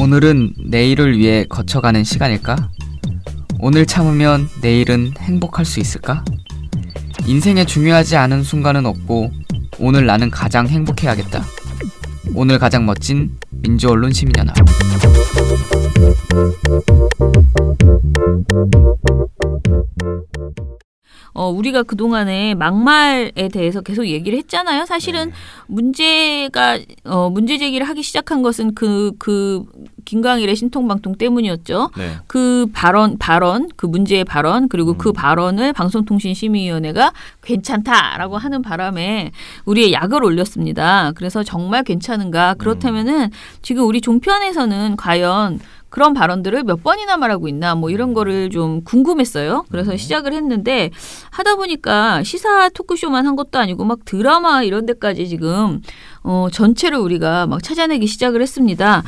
오늘은 내일을 위해 거쳐가는 시간일까? 오늘 참으면 내일은 행복할 수 있을까? 인생에 중요하지 않은 순간은 없고 오늘 나는 가장 행복해야겠다. 오늘 가장 멋진 민주언론 시민연합. 우리가 그동안에 막말에 대해서 계속 얘기를 했잖아요. 사실은 문제 제기를 하기 시작한 것은 그 김광일의 신통방통 때문이었죠. 네. 그 발언, 그 문제의 발언, 그리고 그 발언을 방송통신심의위원회가 괜찮다라고 하는 바람에 우리의 약을 올렸습니다. 그래서 정말 괜찮은가? 그렇다면은 지금 우리 종편에서는 과연 그런 발언들을 몇 번이나 말하고 있나 뭐 이런 거를 좀 궁금했어요. 그래서 시작을 했는데 하다 보니까 시사 토크쇼만 한 것도 아니고 막 드라마 이런 데까지 지금 전체를 우리가 막 찾아내기 시작을 했습니다.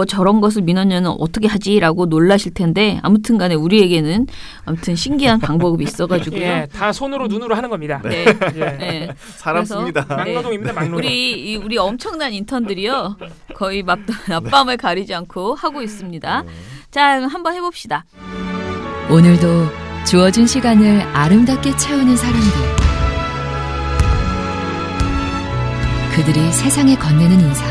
저런 것을 민원연은 어떻게 하지라고 놀라실 텐데 아무튼 간에 우리에게는 아무튼 신기한 방법이 있어가지고요. 예, 다 손으로 눈으로 하는 겁니다. 네. 네. 사람습니다. 막노동입니다. 막노동. 우리 엄청난 인턴들이요. 거의 낮밤을 가리지 않고 하고 있습니다. 자, 한번 해봅시다. 오늘도 주어진 시간을 아름답게 채우는 사람들. 그들이 세상에 건네는 인사.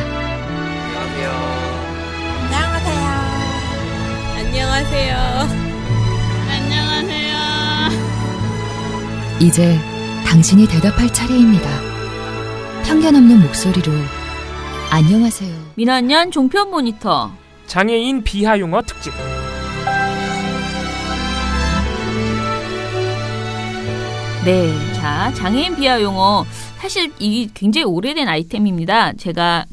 안녕하세요. 안녕하세요. 이제 당신이 대답할 차례입니다. 편견 없는 목소리로 안녕하세요. 민원연 종편 모니터. 장애인 비하 용어 특집. 네, 자, 장애인 비하 용어. 사실 이게 굉장히 오래된 아이템입니다. 제가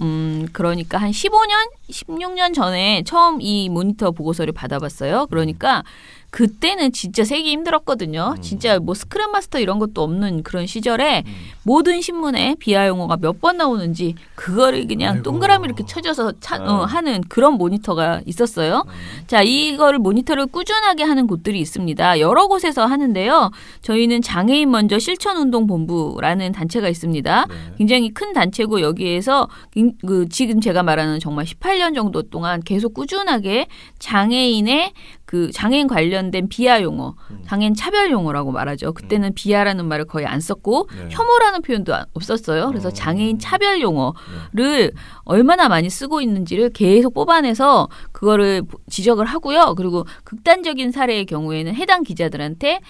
그러니까 한 15년, 16년 전에 처음 이 모니터 보고서를 받아봤어요. 그러니까 그때는 진짜 세기 힘들었거든요. 진짜 뭐 스크랩마스터 이런 것도 없는 그런 시절에 모든 신문에 비하 용어가 몇 번 나오는지 그거를 그냥 동그라미 이렇게 쳐져서 하는 그런 모니터가 있었어요. 자, 이거를 모니터를 꾸준하게 하는 곳들이 있습니다. 여러 곳에서 하는데요. 저희는 장애인 먼저 실천운동본부라는 단체가 있습니다. 굉장히 큰 단체고 여기에서 지금 제가 말하는 정말 18년 정도 동안 계속 꾸준하게 장애인의 장애인 관련된 비하 용어, 장애인 차별 용어라고 말하죠. 그때는 비하라는 말을 거의 안 썼고 혐오라는 표현도 없었어요. 그래서 장애인 차별 용어를 얼마나 많이 쓰고 있는지를 계속 뽑아내서 그거를 지적을 하고요. 그리고 극단적인 사례의 경우에는 해당 기자들한테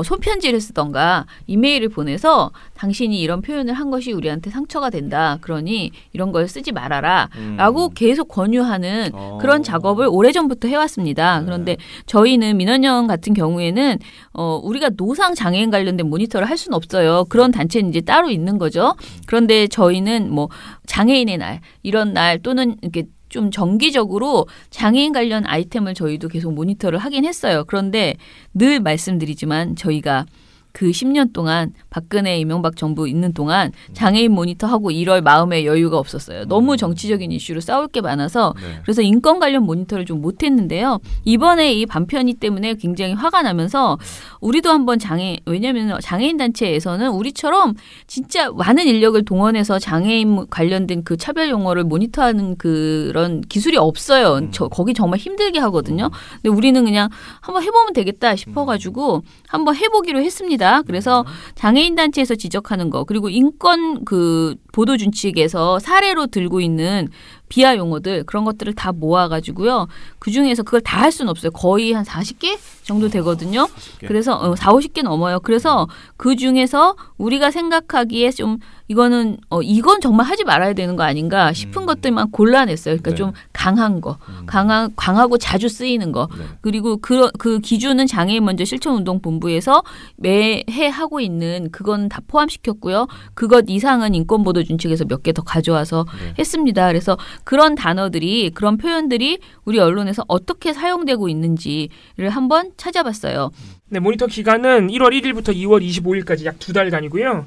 손편지를 쓰던가 이메일을 보내서 당신이 이런 표현을 한 것이 우리한테 상처가 된다. 그러니 이런 걸 쓰지 말아라. 라고 계속 권유하는 그런 작업을 오래전부터 해왔습니다. 그런데 저희는 민원연 같은 경우에는 우리가 노상 장애인 관련된 모니터를 할 수는 없어요. 그런 단체는 이제 따로 있는 거죠. 그런데 저희는 뭐 장애인의 날 이런 날 또는 이렇게 좀 정기적으로 장애인 관련 아이템을 저희도 계속 모니터를 하긴 했어요. 그런데 늘 말씀드리지만 저희가 그 10년 동안 박근혜 이명박 정부 있는 동안 장애인 모니터하고 이럴 마음의 여유가 없었어요. 너무 정치적인 이슈로 싸울 게 많아서 그래서 인권 관련 모니터를 좀 못했는데요. 이번에 이 반편이 때문에 굉장히 화가 나면서 우리도 한번 왜냐하면 장애인 단체에서는 우리처럼 진짜 많은 인력을 동원해서 장애인 관련된 그 차별 용어를 모니터하는 그런 기술이 없어요. 거기 정말 힘들게 하거든요. 근데 우리는 그냥 한번 해보면 되겠다 싶어가지고 한번 해보기로 했습니다. 그래서 장애인 단체에서 지적하는 거 그리고 인권 보도준칙에서 사례로 들고 있는 비하 용어들 그런 것들을 다 모아가지고요. 그중에서 그걸 다 할 수는 없어요. 거의 한 40개 정도 되거든요. 40개? 그래서 50개 넘어요. 그래서 그중에서 우리가 생각하기에 좀 이건 정말 하지 말아야 되는 거 아닌가 싶은 것들만 골라냈어요. 그러니까 좀 강한 거, 강하고 자주 쓰이는 거. 그리고 그 기준은 장애인 먼저 실천운동본부에서 매해 하고 있는 그건 다 포함시켰고요. 그것 이상은 인권보도준칙에서 몇 개 더 가져와서 했습니다. 그래서 그런 단어들이 그런 표현들이 우리 언론에서 어떻게 사용되고 있는지를 한번 찾아봤어요. 네, 모니터 기간은 1월 1일부터 2월 25일까지 약 2달간이고요.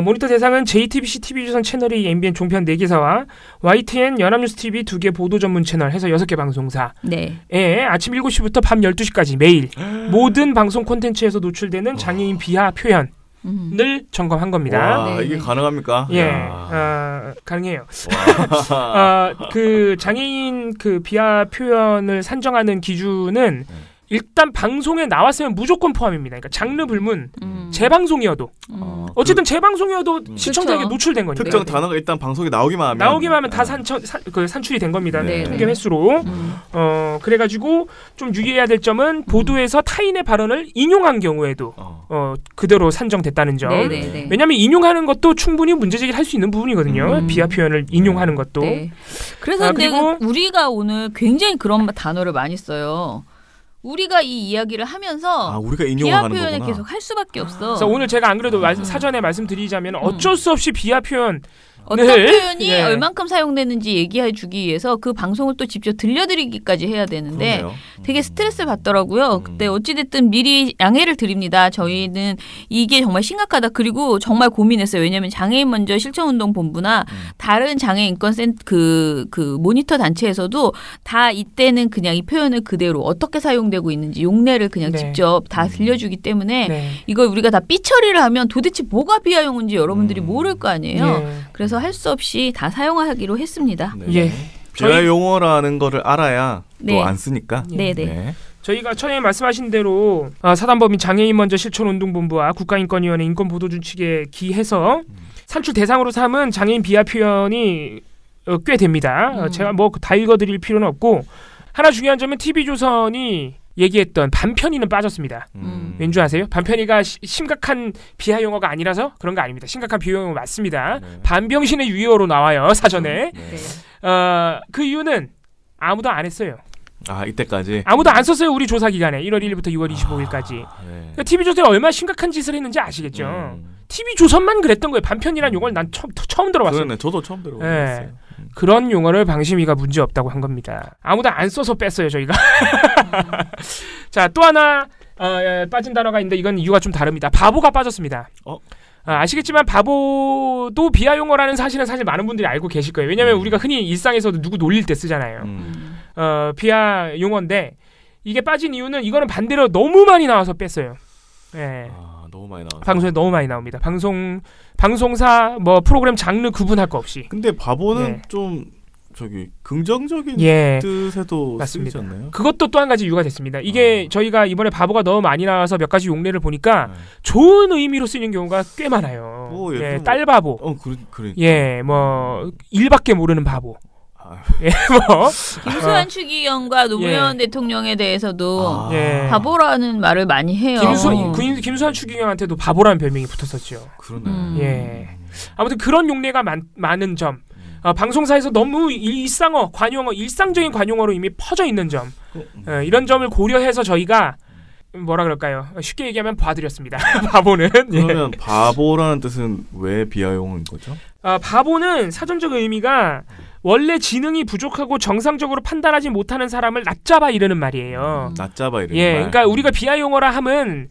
모니터 대상은 JTBC TV조선 채널A MBN 종편 4개사와 YTN 연합뉴스TV 2개 보도 전문 채널 해서 6개 방송사 아침 7시부터 밤 12시까지 매일 모든 방송 콘텐츠에서 노출되는 장애인 비하 표현 점검한 겁니다. 와, 네, 이게 네. 가능합니까? 예, 가능해요. 그 장애인 그 비하 표현을 산정하는 기준은 일단 방송에 나왔으면 무조건 포함입니다. 그러니까 장르 불문, 재방송이어도 어쨌든 재방송이어도 시청자에게 그쵸. 노출된 거니까. 특정 단어가 일단 방송에 나오기만 하면 다 산출이 된 겁니다. 네. 통계 횟수로. 그래가지고 좀 유의해야 될 점은 보도에서 타인의 발언을 인용한 경우에도 그대로 산정됐다는 점. 네네네. 왜냐하면 인용하는 것도 충분히 문제제기를 할 수 있는 부분이거든요. 비하 표현을 인용하는 것도. 네. 그래서 그리고 우리가 오늘 굉장히 그런 단어를 많이 써요. 우리가 이 이야기를 하면서 우리가 비하 인용하는 표현을 거구나. 계속 할 수밖에 없어. 그래서 오늘 제가 안 그래도 사전에 말씀드리자면 어쩔 수 없이 비하 표현 어떤 표현이 예. 얼만큼 사용되는지 얘기해 주기 위해서 그 방송을 또 직접 들려드리기까지 해야 되는데 그러네요. 되게 스트레스를 받더라고요. 그때 어찌됐든 미리 양해를 드립니다. 저희는 이게 정말 심각하다. 그리고 정말 고민했어요. 왜냐하면 장애인 먼저 실천운동본부나 다른 장애인 인권센터 그 모니터 단체에서도 다 이때는 그냥 이 표현을 그대로 어떻게 사용되고 있는지 용례를 그냥 네. 직접 다 들려주기 때문에 네. 이걸 우리가 다 삐처리를 하면 도대체 뭐가 비하용인지 여러분들이 모를 거 아니에요. 예. 그래서 할 수 없이 다 사용하기로 했습니다. 네. 예. 비하 용어라는 거를 알아야 네. 또 안 쓰니까. 네네. 네. 저희가 처음에 말씀하신 대로 사단법인 장애인 먼저 실천운동본부와 국가인권위원회 인권보도준칙에 기해서 산출 대상으로 삼은 장애인 비하 표현이 꽤 됩니다. 제가 뭐 다 읽어드릴 필요는 없고 하나 중요한 점은 TV조선이 얘기했던 반편이는 빠졌습니다. 왠지 아세요? 반편이가 심각한 비하 용어가 아니라서 그런 거 아닙니다. 심각한 비하 용어 맞습니다. 네. 반병신의 유의어로 나와요. 사전에. 네. 그 이유는 아무도 안 했어요. 이때까지. 아무도 안 썼어요. 우리 조사 기간에 1월 1일부터 2월 25일까지. 네. 그러니까 TV조선이 얼마나 심각한 짓을 했는지 아시겠죠? TV조선만 그랬던 거예요. 반편이라는 용어를 난 처음 들어봤어요. 그러네. 저도 처음 네. 들어봤어요. 그런 용어를 방심위가 문제 없다고 한 겁니다. 아무도 안 써서 뺐어요. 저희가. 자, 또 하나 빠진 단어가 있는데 이건 이유가 좀 다릅니다. 바보가 빠졌습니다. 아시겠지만 바보도 비하 용어라는 사실은 사실 많은 분들이 알고 계실 거예요. 왜냐하면 우리가 흔히 일상에서도 누구 놀릴 때 쓰잖아요. 비하 용어인데 이게 빠진 이유는 이거는 반대로 너무 많이 나와서 뺐어요. 예. 너무 많이 나와. 방송에 너무 많이 나옵니다. 방송사 뭐 프로그램 장르 구분할 거 없이. 근데 바보는 네. 좀 긍정적인 예. 뜻에도 맞습니다. 쓰이지 않나요? 그것도 또 한 가지 이유가 됐습니다. 이게 저희가 이번에 바보가 너무 많이 나와서 몇 가지 용례를 보니까 좋은 의미로 쓰이는 경우가 꽤 많아요. 예를 들면 딸바보. 그러니까. 예, 뭐 일밖에 모르는 바보. 예, 뭐 김수환 추기경과 노무현 대통령에 대해서도 예. 바보라는 말을 많이 해요. 김수환 추기경한테도 바보라는 별명이 붙었었죠. 그러네. 예. 아무튼 그런 용례가 많은 점. 방송사에서 너무 일상어, 관용어, 일상적인 관용어로 이미 퍼져 있는 점. 이런 점을 고려해서 저희가 뭐라 그럴까요? 쉽게 얘기하면 봐드렸습니다. 바보는. 그러면 바보라는 뜻은 왜 비하용어인 거죠? 바보는 사전적 의미가 원래 지능이 부족하고 정상적으로 판단하지 못하는 사람을 낮잡아 이르는 말이에요. 낮잡아 이르는 예, 말. 그러니까 우리가 비하 용어라 함은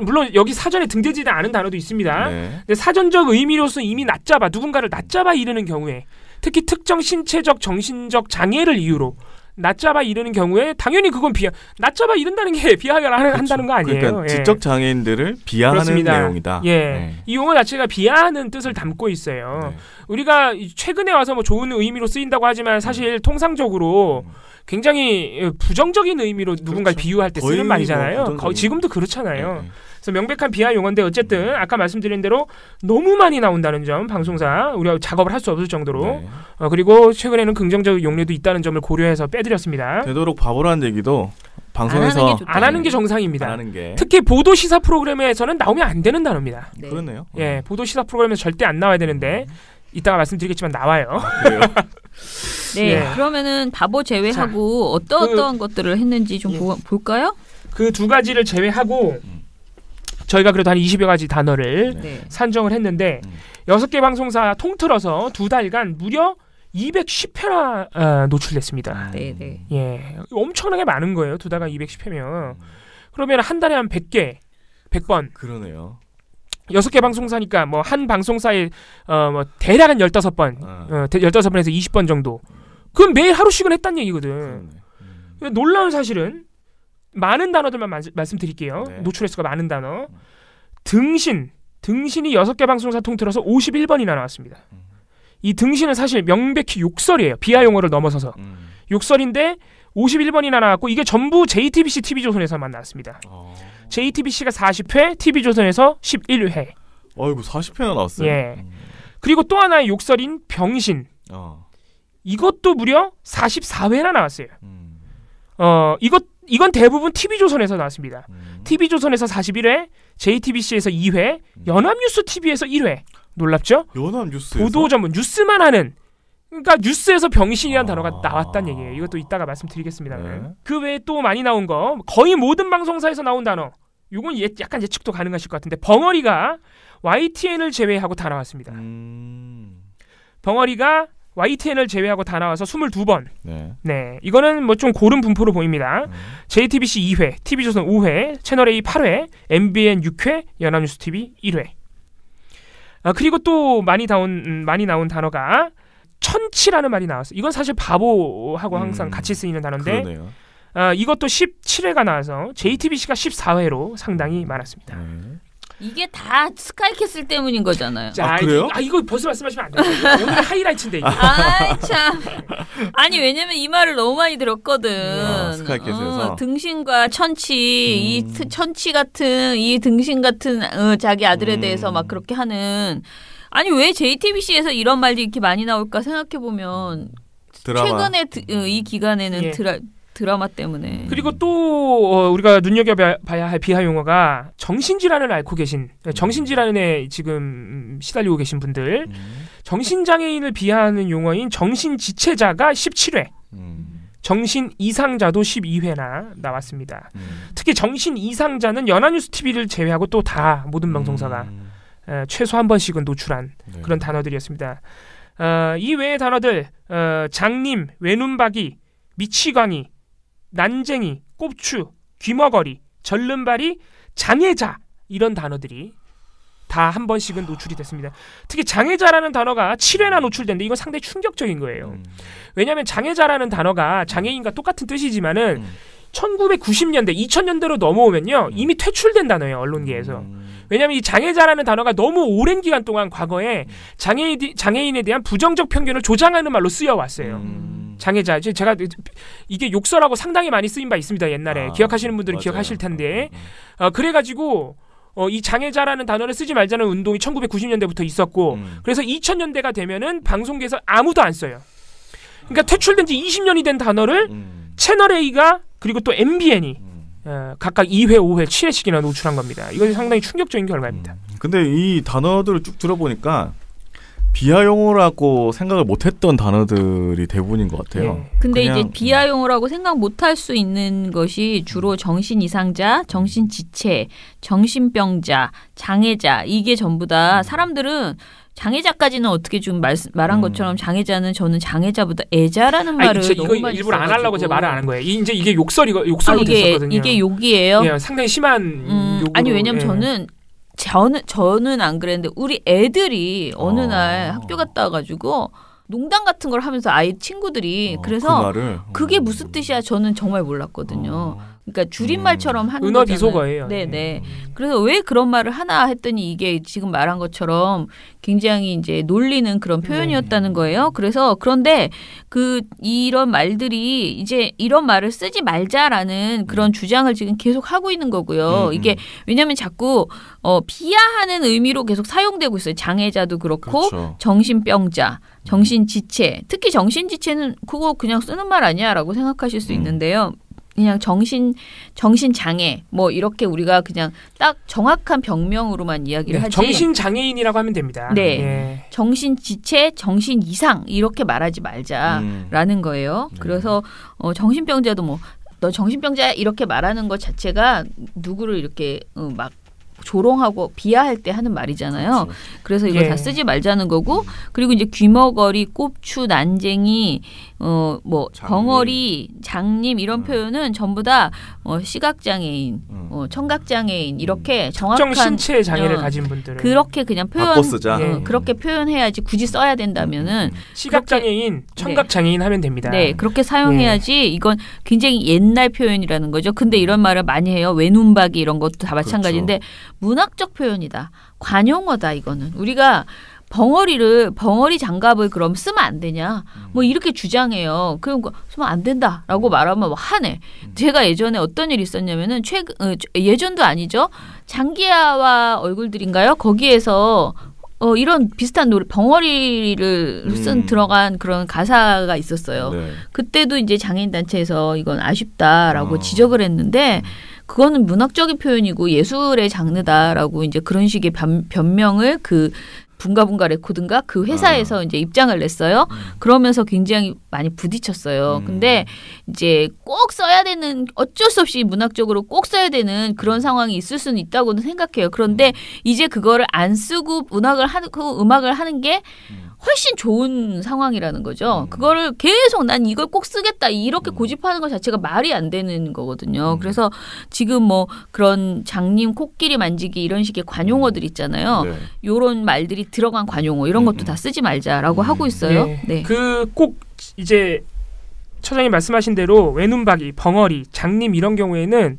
물론 여기 사전에 등재되지 않은 단어도 있습니다. 네. 근데 사전적 의미로서 이미 낮잡아 누군가를 낮잡아 이르는 경우에 특히 특정 신체적 정신적 장애를 이유로 낮잡아 이르는 경우에 당연히 그건 낮잡아 이른다는 게 비하를 한다는 거 아니에요. 그러니까 예. 지적 장애인들을 비하하는 그렇습니다. 내용이다. 예, 네. 이 용어 자체가 비하하는 뜻을 담고 있어요. 네. 우리가 최근에 와서 뭐 좋은 의미로 쓰인다고 하지만 사실 통상적으로 굉장히 부정적인 의미로 누군가를 비유할 때 쓰는 거의 말이잖아요. 뭐 거의 지금도 그렇잖아요. 네. 그래서 명백한 비하 용어인데 어쨌든 아까 말씀드린 대로 너무 많이 나온다는 점 방송사 우리가 작업을 할 수 없을 정도로 네. 그리고 최근에는 긍정적 용례도 있다는 점을 고려해서 빼드렸습니다. 되도록 바보라는 얘기도 방송에서 안 하는 게 정상입니다. 안 하는 게. 특히 보도 시사 프로그램에서는 나오면 안 되는 단어입니다. 네. 그러네요. 예, 보도 시사 프로그램에서 절대 안 나와야 되는데 이따가 말씀드리겠지만 나와요. 그래요? 네, 예. 그러면은 바보 제외하고 어떠한 것들을 했는지 좀 볼까요? 그 두 가지를 제외하고 저희가 그래도 한 20여 가지 단어를 네. 산정을 했는데 6개 방송사 통틀어서 2달간 무려 210회나 노출됐습니다. 네, 네. 예, 엄청나게 많은 거예요. 2달간 210회면. 그러면 한 달에 한 100개, 100번. 그러네요. 6개 방송사니까 뭐 한 방송사에 뭐 대략 한 15번, 15번에서 20번 정도. 그럼 매일 하루씩은 했단 얘기거든. 놀라운 사실은 많은 단어들만 말씀드릴게요. 네. 노출 횟수가 많은 단어. 등신이 6개 방송사 통틀어서 51번이나 나왔습니다. 이 등신은 사실 명백히 욕설이에요. 비하 용어를 넘어서서. 욕설인데 51번이나 나왔고 이게 전부 JTBC TV조선에서만 나왔습니다. JTBC가 40회, TV조선에서 11회. 어이구 40회나 나왔어요. 예. 그리고 또 하나의 욕설인 병신. 이것도 무려 44회나 나왔어요. 이건 대부분 TV조선에서 나왔습니다. TV조선에서 41회, JTBC에서 2회, 연합뉴스 TV에서 1회. 놀랍죠? 연합뉴스에서? 보도 전문 뉴스만 하는, 그러니까 뉴스에서 병신이라는 단어가 나왔다는 얘기예요. 이것도 이따가 말씀드리겠습니다. 네. 그 외에 또 많이 나온 거, 거의 모든 방송사에서 나온 단어. 이건 약간 예측도 가능하실 것 같은데 벙어리가 YTN을 제외하고 다 나왔습니다. 벙어리가 YTN을 제외하고 다 나와서 22번. 네, 이거는 뭐 좀 고른 분포로 보입니다. JTBC 2회, TV조선 5회, 채널A 8회, MBN 6회, 연합뉴스 TV 1회. 그리고 또 많이 나온 단어가 천치라는 말이 나왔어요. 이건 사실 바보하고 항상 같이 쓰이는 단어인데 그러네요. 이것도 17회가 나와서 JTBC가 14회로 상당히 많았습니다. 이게 다 스카이캐슬 때문인 거잖아요. 자, 그래요? 이거 벌써 말씀하시면 안 돼요. 오늘 하이라이트인데 이거. 참. 아니 왜냐면 이 말을 너무 많이 들었거든. 스카이캐슬에서. 등신과 천치, 이 천치 같은 이 등신 같은 자기 아들에 대해서 막 그렇게 하는. 아니 왜 JTBC에서 이런 말이 이렇게 많이 나올까 생각해 보면 최근에 이 기간에는 드라마 때문에. 그리고 또 우리가 눈여겨봐야 할 비하 용어가 정신질환을 앓고 계신, 정신질환에 지금 시달리고 계신 분들, 정신장애인을 비하하는 용어인 정신지체자가 17회, 정신이상자도 12회나 나왔습니다. 특히 정신이상자는 연합뉴스 TV를 제외하고 또 다 모든 방송사가 최소 한 번씩은 노출한 그런 단어들이었습니다. 이 외의 단어들, 장님, 외눈박이, 미치광이, 난쟁이, 꼽추, 귀머거리, 절름발이, 장애자 이런 단어들이 다 한 번씩은 노출이 됐습니다. 특히 장애자라는 단어가 7회나 노출됐는데 이건 상당히 충격적인 거예요. 왜냐하면 장애자라는 단어가 장애인과 똑같은 뜻이지만은 1990년대, 2000년대로 넘어오면요 이미 퇴출된 단어예요, 언론계에서. 왜냐하면 이 장애자라는 단어가 너무 오랜 기간 동안 과거에 장애인에 대한 부정적 편견을 조장하는 말로 쓰여왔어요. 장애자, 제가 이게 욕설하고 상당히 많이 쓰인 바 있습니다. 옛날에 기억하시는 분들은 맞아요. 기억하실 텐데 그래가지고 이 장애자라는 단어를 쓰지 말자는 운동이 1990년대부터 있었고 그래서 2000년대가 되면은 방송계에서 아무도 안 써요. 그러니까 퇴출된 지 20년이 된 단어를 채널A가 그리고 또 MBN이 각각 2회, 5회, 7회씩이나 노출한 겁니다. 이것이 상당히 충격적인 결과입니다. 근데 이 단어들을 쭉 들어보니까 비하 용어라고 생각을 못했던 단어들이 대부분인 것 같아요. 근데 이제 비하 용어라고 생각 못할 수 있는 것이 주로 정신 이상자, 정신 지체, 정신병자, 장애자 이게 전부 다 사람들은 장애자까지는 어떻게 좀 말한 것처럼 장애자는 저는 장애자보다 애자라는 말을 너무 이거 많이 일부러 안 하려고 제가 말을 안 한 거예요. 이제 이게 욕설로 이게, 됐었거든요. 이게 욕이에요? 예, 상당히 심한 욕으로. 아니 왜냐면 저는 안 그랬는데 우리 애들이 어느 날 학교 갔다 와가지고 농담 같은 걸 하면서 아이 친구들이 그래서 그게 무슨 뜻이야 저는 정말 몰랐거든요. 그러니까 줄임말처럼 하는 은어 거잖아요. 비속어예요. 네네. 그래서 왜 그런 말을 하나 했더니 이게 지금 말한 것처럼 굉장히 이제 놀리는 그런 표현이었다는 거예요. 그래서 그런데 이런 말들이 이제 이런 말을 쓰지 말자라는 그런 주장을 지금 계속 하고 있는 거고요. 이게 왜냐하면 자꾸 비하하는 의미로 계속 사용되고 있어요. 장애자도 그렇고 그렇죠. 정신병자, 정신지체. 특히 정신지체는 그거 그냥 쓰는 말 아니야라고 생각하실 수 있는데요. 그냥 정신장애 뭐 이렇게 우리가 그냥 딱 정확한 병명으로만 이야기를 하지. 정신장애인이라고 하면 됩니다. 네. 예. 정신지체, 정신이상 이렇게 말하지 말자라는 거예요. 그래서 정신병자도 뭐 너 정신병자야 이렇게 말하는 것 자체가 누구를 이렇게 막 조롱하고 비하할 때 하는 말이잖아요. 그렇죠. 그래서 이거 다 쓰지 말자는 거고 그리고 이제 귀머거리, 꼽추, 난쟁이, 뭐 벙어리, 장님 이런 표현은 전부 다 시각장애인, 청각장애인 이렇게 정확한 특정 신체 장애를 가진 분들은 그렇게 그냥 바꿔 쓰자. 그렇게 표현해야지 굳이 써야 된다면은 시각장애인, 청각장애인 하면 됩니다. 네, 그렇게 사용해야지 이건 굉장히 옛날 표현이라는 거죠. 근데 이런 말을 많이 해요. 외눈박이 이런 것도 다 마찬가지인데 문학적 표현이다. 관용어다 이거는. 우리가 벙어리 장갑을 그럼 쓰면 안 되냐? 뭐 이렇게 주장해요. 그럼 쓰면 안 된다라고 말하면 화내. 제가 예전에 어떤 일이 있었냐면은 예전도 아니죠. 장기하와 얼굴들인가요? 거기에서 이런 비슷한 노래 벙어리를 들어간 그런 가사가 있었어요. 네. 그때도 이제 장애인 단체에서 이건 아쉽다라고 지적을 했는데 그거는 문학적인 표현이고 예술의 장르다라고 이제 그런 식의 변명을 그 붕가붕가 레코드인가 그 회사에서 이제 입장을 냈어요. 그러면서 굉장히 많이 부딪혔어요. 근데 이제 꼭 써야 되는 어쩔 수 없이 문학적으로 꼭 써야 되는 그런 상황이 있을 수는 있다고는 생각해요. 그런데 이제 그거를 안 쓰고 음악을 하는 게 훨씬 좋은 상황이라는 거죠. 그거를 계속 난 이걸 꼭 쓰겠다 이렇게 고집하는 것 자체가 말이 안 되는 거거든요. 그래서 지금 뭐 그런 장님 코끼리 만지기 이런 식의 관용어들 있잖아요. 네. 요런 말들이 들어간 관용어 이런 것도 다 쓰지 말자라고 하고 있어요. 네. 그 꼭 이제 처장님 말씀하신 대로 외눈박이, 벙어리, 장님 이런 경우에는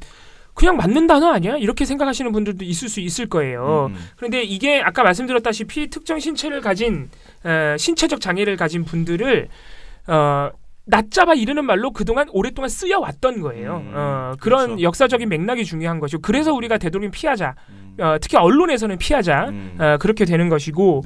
그냥 맞는 단어 아니야? 이렇게 생각하시는 분들도 있을 수 있을 거예요. 그런데 이게 아까 말씀드렸다시피 특정 신체를 가진 신체적 장애를 가진 분들을 낮잡아 이르는 말로 그동안 오랫동안 쓰여왔던 거예요. 그런 그렇죠. 역사적인 맥락이 중요한 것이고 그래서 우리가 되도록이면 피하자. 특히 언론에서는 피하자. 그렇게 되는 것이고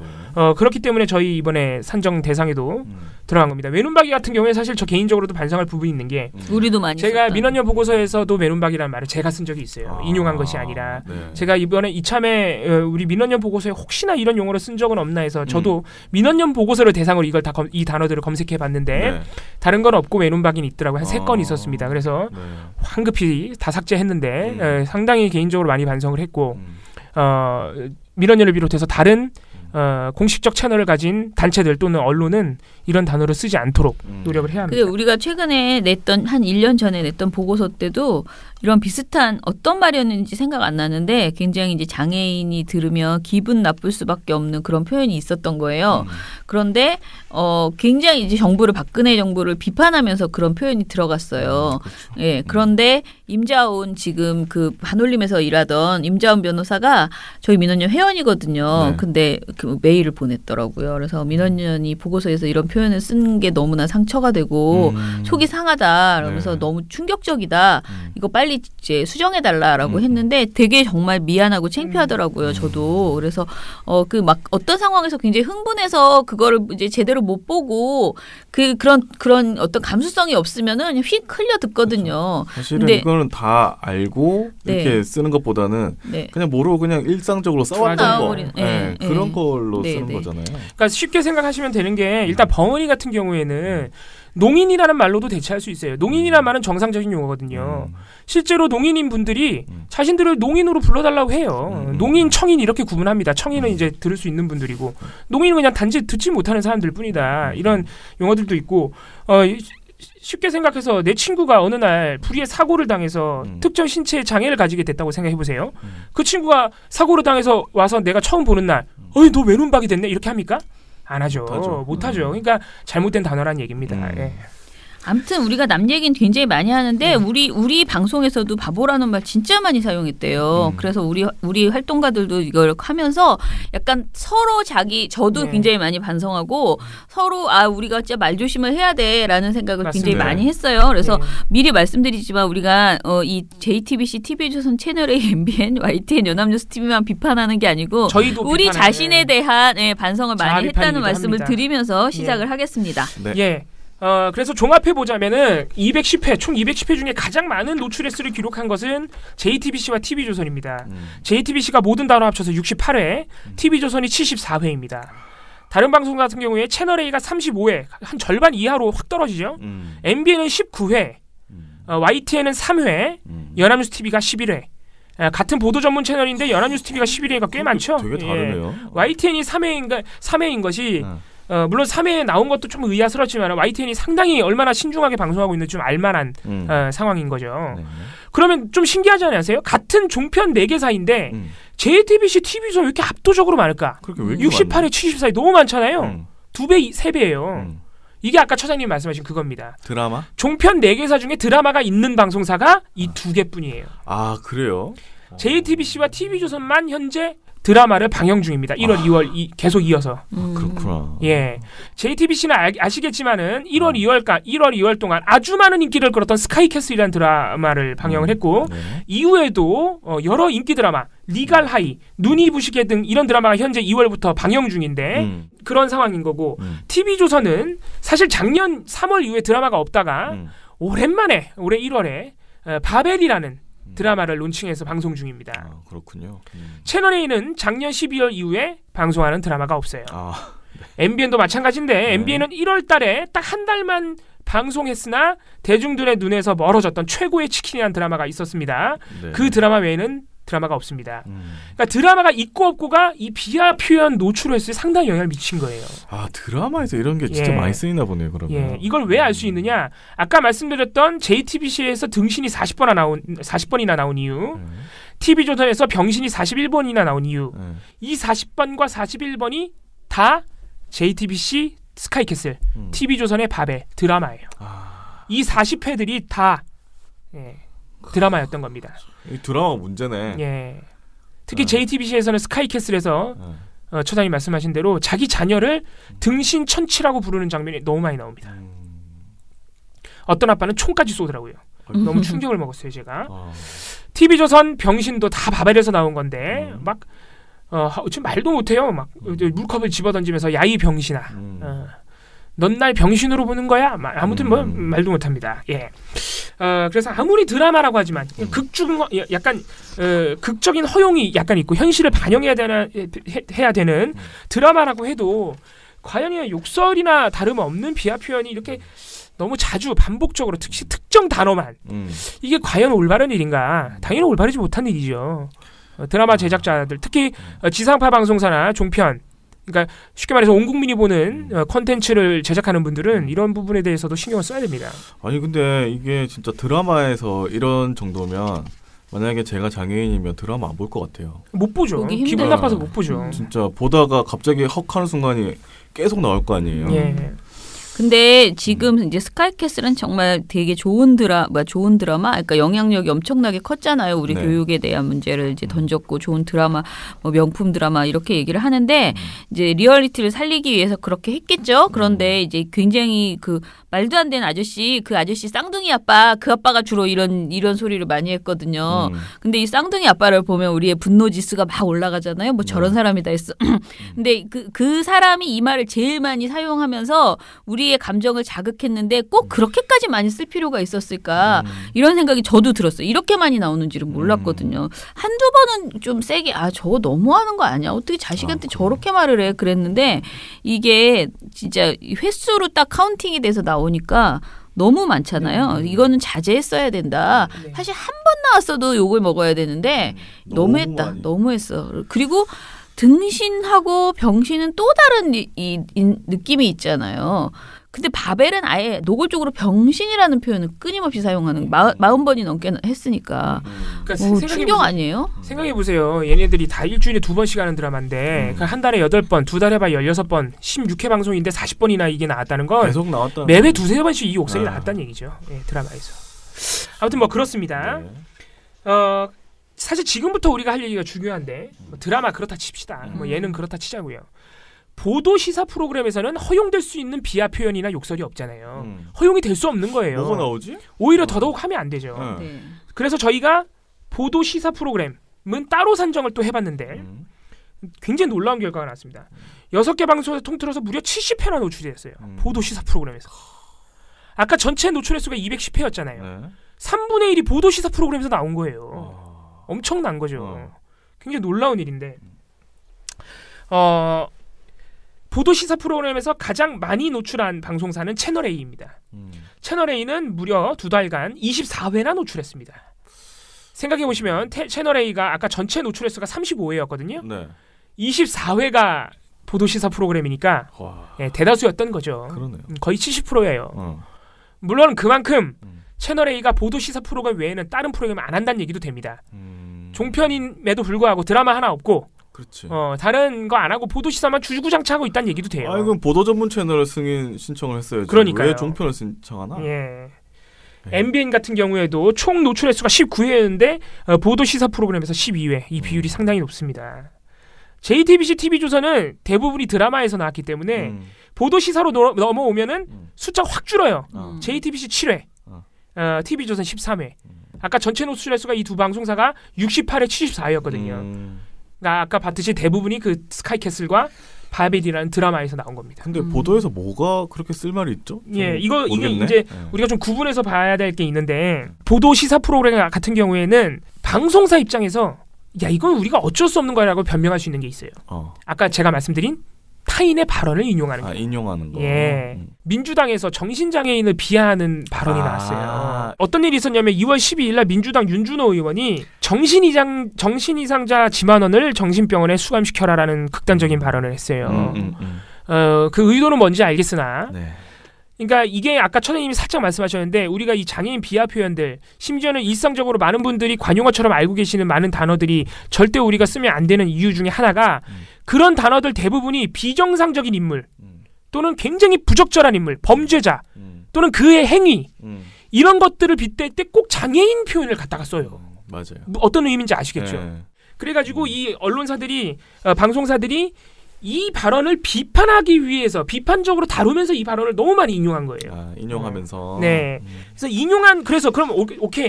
그렇기 때문에 저희 이번에 산정 대상에도 들어간 겁니다. 외눈박이 같은 경우에 사실 저 개인적으로도 반성할 부분이 있는 게 우리도 많이 제가 썼던. 민원연 보고서에서도 외눈박이라는 말을 제가 쓴 적이 있어요. 인용한 것이 아니라 네. 제가 이번에 이참에 우리 민원연 보고서에 혹시나 이런 용어를 쓴 적은 없나 해서 저도 민원연 보고서를 대상으로 이걸 다 이 단어들을 검색해 봤는데 네. 다른 건 없고 외눈박이는 있더라고요. 한 3건 있었습니다. 그래서 네. 황급히 다 삭제했는데 상당히 개인적으로 많이 반성을 했고 민원연을 비롯해서 다른 공식적 채널을 가진 단체들 또는 언론은 이런 단어를 쓰지 않도록 노력을 해야 합니다. 근데 우리가 최근에 냈던 한 1년 전에 냈던 보고서 때도 이런 비슷한 어떤 말이었는지 생각 안 나는데 굉장히 이제 장애인이 들으면 기분 나쁠 수밖에 없는 그런 표현이 있었던 거예요. 그런데 굉장히 이제 박근혜 정부를 비판하면서 그런 표현이 들어갔어요. 그렇죠. 예. 그런데 임자온 지금 그 반올림에서 일하던 임자온 변호사가 저희 민원연 회원이거든요. 네. 근데 그 메일을 보냈더라고요. 그래서 민원연이 보고서에서 이런 표현을 쓴 게 너무나 상처가 되고 속이 상하다. 그러면서 네. 너무 충격적이다. 이거 빨리 이제 수정해달라라고 했는데 되게 정말 미안하고 창피하더라고요. 저도. 그래서 그 막 어떤 상황에서 굉장히 흥분해서 그거를 이제 제대로 못 보고 그런 어떤 감수성이 없으면은 휙 흘려 듣거든요. 사실은 근데- 이거는 다 알고 네. 이렇게 쓰는 것보다는 네. 그냥 모르고 그냥 일상적으로 써왔던 거 나와버리는, 네, 네, 그런 네. 걸로 네, 쓰는 네. 거잖아요. 그러니까 쉽게 생각하시면 되는 게 일단 벙어리 같은 경우에는 농인이라는 말로도 대체할 수 있어요. 농인이라는 말은 정상적인 용어거든요. 실제로 농인인 분들이 자신들을 농인으로 불러달라고 해요. 농인, 청인 이렇게 구분합니다. 청인은 이제 들을 수 있는 분들이고 농인은 그냥 단지 듣지 못하는 사람들 뿐이다. 이런 용어들도 있고 쉽게 생각해서 내 친구가 어느 날 불의의 사고를 당해서 특정 신체의 장애를 가지게 됐다고 생각해 보세요. 그 친구가 사고를 당해서 와서 내가 처음 보는 날 너 외눈박이 됐네 이렇게 합니까? 안 하죠. 못하죠. 못하죠. 그러니까 잘못된 단어란 얘기입니다. 예. 아무튼 우리가 남 얘기는 굉장히 많이 하는데 우리 방송에서도 바보라는 말 진짜 많이 사용했대요. 그래서 우리 활동가들도 이걸 하면서 약간 서로 저도 네. 굉장히 많이 반성하고 서로 우리가 진짜 말 조심을 해야 돼라는 생각을 굉장히 맞습니다. 많이 했어요. 그래서 네. 미리 말씀드리지만 우리가 이 JTBC, TV조선 채널의 MBN, YTN, 연합뉴스 TV만 비판하는 게 아니고 저희도 우리 비판하는- 자신에 대한 반성을 자아 많이 했다는 비판이기도 말씀을 합니다. 드리면서 시작을 하겠습니다. 네. 예. 그래서 종합해 보자면은 210회 총 210회 중에 가장 많은 노출 횟수를 기록한 것은 JTBC와 TV조선입니다. JTBC가 모든 단어 합쳐서 68회, TV조선이 74회입니다. 다른 방송 같은 경우에 채널 A가 35회, 한 절반 이하로 확 떨어지죠. MBN은 19회, YTN은 3회, 연합뉴스 TV가 11회. 같은 보도 전문 채널인데 연합뉴스 TV가 11회가 꽤 많죠. 되게 다르네요. YTN이 3회인 것이 물론 3회에 나온 것도 좀 의아스럽지만 YTN이 상당히 얼마나 신중하게 방송하고 있는지 좀 알만한 상황인 거죠. 네. 그러면 좀 신기하지 않으세요? 같은 종편 4개사인데 JTBC, TV조선 왜 이렇게 압도적으로 많을까? 그렇게 왜 이렇게 68회, 74회 너무 많잖아요. 2배, 3배예요. 음. 이게 아까 처장님 말씀하신 그겁니다. 드라마? 종편 4개사 중에 드라마가 있는 방송사가 이 2개뿐이에요. 아 그래요? JTBC와 TV조선만 현재 드라마를 방영 중입니다. 1월, 2월 계속 이어서. 그렇구나. 예, JTBC는 아시겠지만은 1월, 2월 동안 아주 많은 인기를 끌었던 스카이캐슬이라는 드라마를 방영을 했고 네. 이후에도 여러 인기 드라마, 리갈 하이, 눈이 부시게 등 이런 드라마가 현재 2월부터 방영 중인데 그런 상황인 거고 TV조선은 사실 작년 3월 이후에 드라마가 없다가 오랜만에 올해 1월에 바벨이라는 드라마를 론칭해서 방송 중입니다. 아, 그렇군요. 채널A는 작년 12월 이후에 방송하는 드라마가 없어요. 아, MBN도 마찬가지인데 MBN은 1월 달에 딱 한 달만 방송했으나 대중들의 눈에서 멀어졌던 최고의 치킨이라는 드라마가 있었습니다. 네. 그 드라마 외에는 드라마가 없습니다. 그러니까 드라마가 있고 없고가 이 비하 표현 노출에서 상당히 영향을 미친 거예요. 아, 드라마에서 이런 게 진짜 예. 많이 쓰이나 보네요. 그러면. 예, 이걸 왜 알 수 있느냐? 아까 말씀드렸던 JTBC에서 등신이 40번이나 나온 이유, TV조선에서 병신이 41번이나 나온 이유, 이 40번과 41번이 다 JTBC 스카이캐슬, TV조선의 바벨 드라마예요. 이 40회들이 다 드라마였던 겁니다. 이 드라마 문제네. 예. 특히 JTBC에서는 스카이캐슬에서 처장님 말씀하신 대로 자기 자녀를 등신 천치라고 부르는 장면이 너무 많이 나옵니다. 어떤 아빠는 총까지 쏘더라고요. 너무 충격을 먹었어요, 제가. TV조선 병신도 다 바벨에서 나온 건데 막 지금 말도 못해요. 막 물컵을 집어던지면서 야이 병신아. 넌 날 병신으로 보는 거야? 아무튼 뭐 말도 못합니다. 예. 그래서 아무리 드라마라고 하지만 약간 극적인 허용이 약간 있고 현실을 반영해야 해야 되는 드라마라고 해도 과연 욕설이나 다름없는 비하 표현이 이렇게 너무 자주 반복적으로 특정 단어만 이게 과연 올바른 일인가? 당연히 올바르지 못한 일이죠. 드라마 제작자들 특히 지상파 방송사나 종편 그러니까 쉽게 말해서 온 국민이 보는 콘텐츠를 제작하는 분들은 이런 부분에 대해서도 신경을 써야 됩니다. 아니 근데 이게 진짜 드라마에서 이런 정도면 만약에 제가 장애인이면 드라마 안 볼 것 같아요. 못 보죠. 기분 나빠서 못 보죠. 진짜 보다가 갑자기 헉 하는 순간이 계속 나올 거 아니에요. 예. 근데 지금 이제 스카이캐슬은 정말 되게 좋은 드라마, 그러니까 영향력이 엄청나게 컸잖아요. 우리 교육에 대한 문제를 이제 던졌고 좋은 드라마, 뭐 명품 드라마 이렇게 얘기를 하는데 이제 리얼리티를 살리기 위해서 그렇게 했겠죠. 그런데 이제 굉장히 그 말도 안 되는 그 아저씨 쌍둥이 아빠, 그 아빠가 주로 이런 소리를 많이 했거든요. 근데 이 쌍둥이 아빠를 보면 우리의 분노 지수가 막 올라가잖아요. 뭐 저런 사람이 다 있어. 근데 그 사람이 이 말을 제일 많이 사용하면서 우리의 감정을 자극했는데 꼭 그렇게까지 많이 쓸 필요가 있었을까 이런 생각이 저도 들었어요. 이렇게 많이 나오는지는 몰랐거든요. 한두 번은 좀 세게 저거 너무하는 거 아니야? 어떻게 자식한테 저렇게 말을 해? 그랬는데 이게 진짜 횟수로 딱 카운팅이 돼서 나오니까 너무 많잖아요. 이거는 자제했어야 된다. 사실 한 번 나왔어도 욕을 먹어야 되는데 너무했다. 너무했어. 그리고 등신하고 병신은 또 다른 이 느낌이 있잖아요. 근데 바벨은 아예 노골적으로 병신이라는 표현을 끊임없이 사용하는 40번이 넘게 했으니까 그러니까 충격 아니에요? 생각해보세요. 얘네들이 다 일주일에 2번씩 하는 드라마인데 한 달에 8번, 2달에 봐 16번, 16회 방송인데 40번이나 이게 나왔다는 건 계속 나왔다. 매회 2-3번씩 이 욕설이 나왔다는 얘기죠. 예, 드라마에서. 아무튼 뭐 그렇습니다. 사실 지금부터 우리가 할 얘기가 중요한데 드라마 그렇다 칩시다. 뭐 예능 그렇다 치자고요. 보도 시사 프로그램에서는 허용될 수 있는 비하 표현이나 욕설이 없잖아요. 허용이 될 수 없는 거예요. 뭐가 나오지? 오히려 더더욱 하면 안 되죠. 네. 그래서 저희가 보도 시사 프로그램은 따로 산정을 또 해봤는데 굉장히 놀라운 결과가 나왔습니다. 6개 방송에서 통틀어서 무려 70회나 노출됐어요. 보도 시사 프로그램에서. 아까 전체 노출 횟수가 210회였잖아요. 3분의 1이 보도 시사 프로그램에서 나온 거예요. 엄청난 거죠. 굉장히 놀라운 일인데 보도 시사 프로그램에서 가장 많이 노출한 방송사는 채널A입니다. 채널A는 무려 2달간 24회나 노출했습니다. 생각해보시면 채널A가 아까 전체 노출 횟수가 35회였거든요. 네. 24회가 보도 시사 프로그램이니까 대다수였던 거죠. 그러네요. 거의 70%예요. 물론 그만큼 채널A가 보도 시사 프로그램 외에는 다른 프로그램을 안 한다는 얘기도 됩니다. 종편임에도 불구하고 드라마 하나 없고 그렇지. 다른 거 안 하고 보도 시사만 주구장창하고 있다는 얘기도 돼요. 그럼 보도 전문 채널을 신청을 했어야지. 그러니까요. 왜 종편을 신청하나? 예. MBN 같은 경우에도 총 노출 횟수가 19회였는데 보도 시사 프로그램에서 12회. 이 비율이 상당히 높습니다. JTBC TV조선은 대부분이 드라마에서 나왔기 때문에 보도 시사로 넘어오면은 숫자가 확 줄어요. JTBC 7회, TV조선 13회. 아까 전체 노출 횟수가 이 두 방송사가 68회 74회였거든요. 그러니까 아까 봤듯이 대부분이 그 스카이캐슬과 바벨이라는 드라마에서 나온 겁니다. 근데 보도에서 뭐가 그렇게 쓸말이 있죠? 예, 이게 모르겠네. 이제 우리가 좀 구분해서 봐야 될 게 있는데 보도 시사 프로그램 같은 경우에는 방송사 입장에서 야 이건 우리가 어쩔 수 없는 거라고 변명할 수 있는 게 있어요. 아까 제가 말씀드린 타인의 발언을 인용하는 거예요. 인용하는 거. 예. 민주당에서 정신장애인을 비하하는 발언이 나왔어요. 어떤 일이 있었냐면 2월 12일 날 민주당 윤준호 의원이 정신이상자 지만원을 정신병원에 수감시켜라라는 극단적인 발언을 했어요. 그 의도는 뭔지 알겠으나 네. 그러니까 이게 아까 천혜님이 살짝 말씀하셨는데 우리가 이 장애인 비하 표현들 심지어는 일상적으로 많은 분들이 관용어처럼 알고 계시는 많은 단어들이 절대 우리가 쓰면 안 되는 이유 중에 하나가 그런 단어들 대부분이 비정상적인 인물 또는 굉장히 부적절한 인물, 범죄자 또는 그의 행위 이런 것들을 빗댈 때 꼭 장애인 표현을 갖다가 써요. 맞아요. 어떤 의미인지 아시겠죠? 네. 그래가지고 이 언론사들이 방송사들이 이 발언을 비판하기 위해서 비판적으로 다루면서 이 발언을 너무 많이 인용한 거예요. 인용하면서. 네. 그래서 그럼 오케이.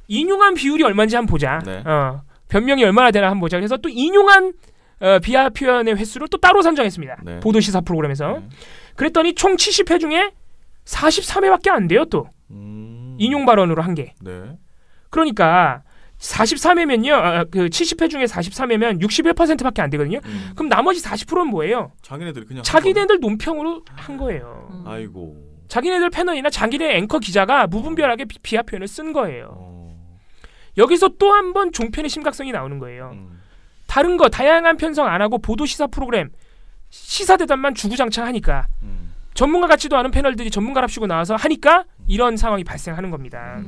인용한 비율이 얼마인지 한번 보자. 네. 변명이 얼마나 되나 한번 보자. 그래서 또 인용한 비하 표현의 횟수를 또 따로 산정했습니다. 네. 보도 시사 프로그램에서. 그랬더니 총 70회 중에 43회밖에 안 돼요, 또. 인용 발언으로 한 게. 네. 그러니까 43회면요. 그 70회 중에 43회면 61%밖에 안 되거든요. 그럼 나머지 40%는 뭐예요? 자기네들이 그냥 자기네들 논평으로 한 거예요. 아이고. 자기네들 패널이나 자기네 앵커 기자가 무분별하게 비하 표현을 쓴 거예요. 여기서 또 한 번 종편의 심각성이 나오는 거예요. 다른 거 다양한 편성 안 하고 보도 시사 프로그램 시사 대담만 주구장창 하니까 전문가 같지도 않은 패널들이 전문가랍시고 나와서 하니까 이런 상황이 발생하는 겁니다.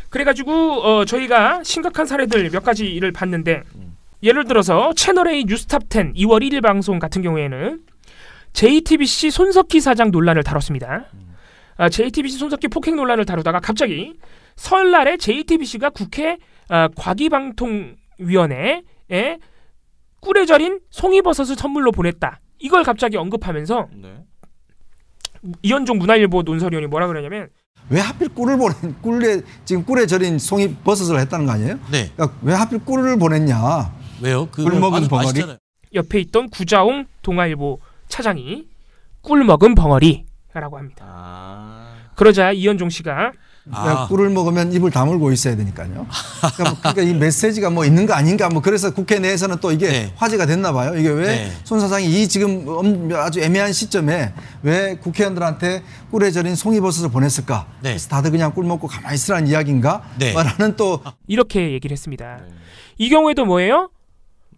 그래가지고 저희가 심각한 사례들 몇 가지를 봤는데 예를 들어서 채널A 뉴스탑 10 2월 1일 방송 같은 경우에는 JTBC 손석희 사장 논란을 다뤘습니다. JTBC 손석희 폭행 논란을 다루다가 갑자기 설날에 JTBC가 국회 과기방통위원회에 꿀에 절인 송이버섯을 선물로 보냈다. 이걸 갑자기 언급하면서 이현종 문화일보 논설위원이 뭐라 그러냐면 왜 하필 지금 꿀에 절인 송이버섯을 했다는 거 아니에요? 네. 그러니까 왜 하필 꿀을 보냈냐? 왜요? 꿀 먹은 벙어리? 옆에 있던 구자홍 동아일보 차장이 꿀 먹은 벙어리라고 합니다. 그러자 이현종 씨가 꿀을 먹으면 입을 다물고 있어야 되니까요. 그러니까 이 메시지가 뭐 있는 거 아닌가 뭐 그래서 국회 내에서는 또 이게 화제가 됐나 봐요. 이게 왜 손 사장이 이 지금 아주 애매한 시점에 왜 국회의원들한테 꿀에 절인 송이버섯을 보냈을까? 그래서 다들 그냥 꿀 먹고 가만히 있으라는 이야기인가? 라는 또 이렇게 얘기를 했습니다. 이 경우에도 뭐예요?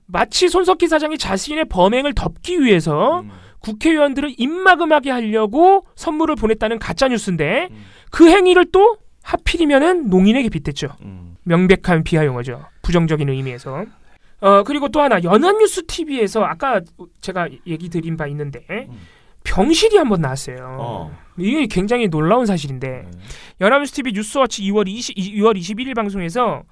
마치 손석희 사장이 자신의 범행을 덮기 위해서 국회의원들을 입막음하게 하려고 선물을 보냈다는 가짜뉴스인데 그 행위를 또 하필이면은 농인에게 빗댔죠. 명백한 비하 용어죠. 부정적인 의미에서. 그리고 또 하나 연합뉴스 TV에서 아까 제가 얘기 드린 바 있는데 병실이 한번 나왔어요. 이게 굉장히 놀라운 사실인데 연합뉴스 TV 뉴스워치 2월 21일 방송에서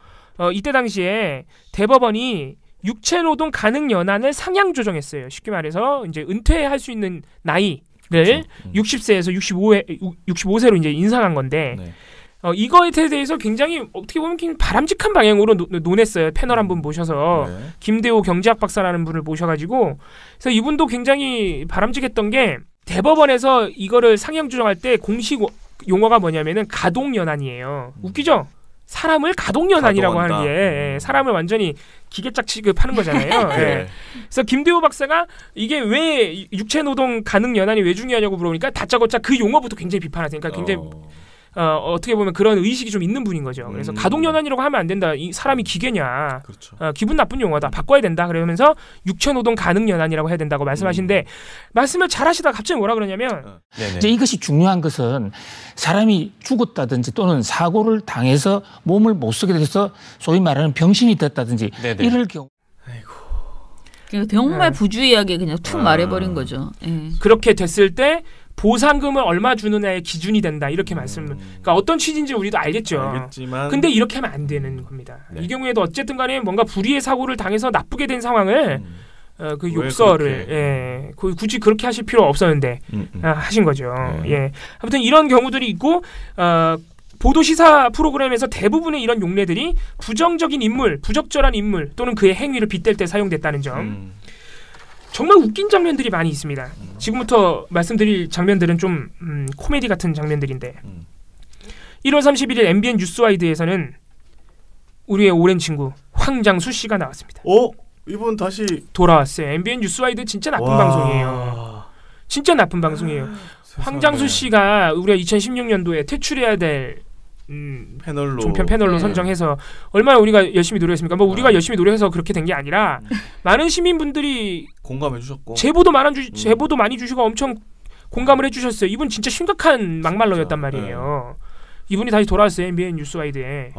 이때 당시에 대법원이 육체노동 가능 연한을 상향 조정했어요. 쉽게 말해서 이제 은퇴할 수 있는 나이를 60세에서 65세로 이제 인상한 건데 이거에 대해서 굉장히 어떻게 보면 바람직한 방향으로 논했어요. 패널 한 분 모셔서 김대호 경제학 박사라는 분을 모셔가지고 그래서 이분도 굉장히 바람직했던 게 대법원에서 이거를 상향 조정할 때 공식 용어가 뭐냐면은 가동연한이에요. 웃기죠? 사람을 가동연한이라고 하는 게 사람을 완전히 기계짝 취급하는 거잖아요. 그래서 김대호 박사가 이게 왜 육체노동 가능 연한이 왜 중요하냐고 물어보니까 다짜고짜 그 용어부터 굉장히 비판하세요. 그러니까 굉장히 어떻게 보면 그런 의식이 좀 있는 분인 거죠. 그래서 가동연한이라고 하면 안 된다. 이 사람이 기계냐. 그렇죠. 기분 나쁜 용어다. 바꿔야 된다. 그러면서 육체노동 가능연한이라고 해야 된다고 말씀하시는데 말씀을 잘 하시다가 갑자기 뭐라 그러냐면 이제 이것이 중요한 것은 사람이 죽었다든지 또는 사고를 당해서 몸을 못 쓰게 돼서 소위 말하는 병신이 됐다든지 이럴 경우 정말 부주의하게 그냥 툭 말해버린 거죠. 그렇게 됐을 때 보상금을 얼마 주느냐의 기준이 된다 이렇게 그러니까 어떤 취지인지 우리도 알겠죠. 근데 이렇게 하면 안 되는 겁니다. 네. 이 경우에도 어쨌든 간에 뭔가 불의의 사고를 당해서 나쁘게 된 상황을 그 욕설을 굳이 그렇게 하실 필요 없었는데 하신 거죠. 예. 아무튼 이런 경우들이 있고 보도 시사 프로그램에서 대부분의 이런 용례들이 부정적인 인물, 부적절한 인물 또는 그의 행위를 빗댈 때 사용됐다는 점. 정말 웃긴 장면들이 많이 있습니다. 지금부터 말씀드릴 장면들은 좀 코미디 같은 장면들인데 1월 31일 MBN 뉴스와이드에서는 우리의 오랜 친구 황장수 씨가 나왔습니다. 이분 다시 돌아왔어요. MBN 뉴스와이드 진짜 나쁜 방송이에요. 진짜 나쁜 방송이에요. 황장수 씨가 우리가 2016년도에 퇴출해야 될 종편 패널로 선정해서 얼마나 우리가 열심히 노력했습니까? 뭐 우리가 열심히 노력해서 그렇게 된 게 아니라 많은 시민분들이 공감해 주셨고 제보도 많이 주시고 엄청 공감을 해주셨어요. 이분 진짜 심각한 막말러였단 말이에요. 이분이 다시 돌아왔어요. MBN 뉴스와이드에.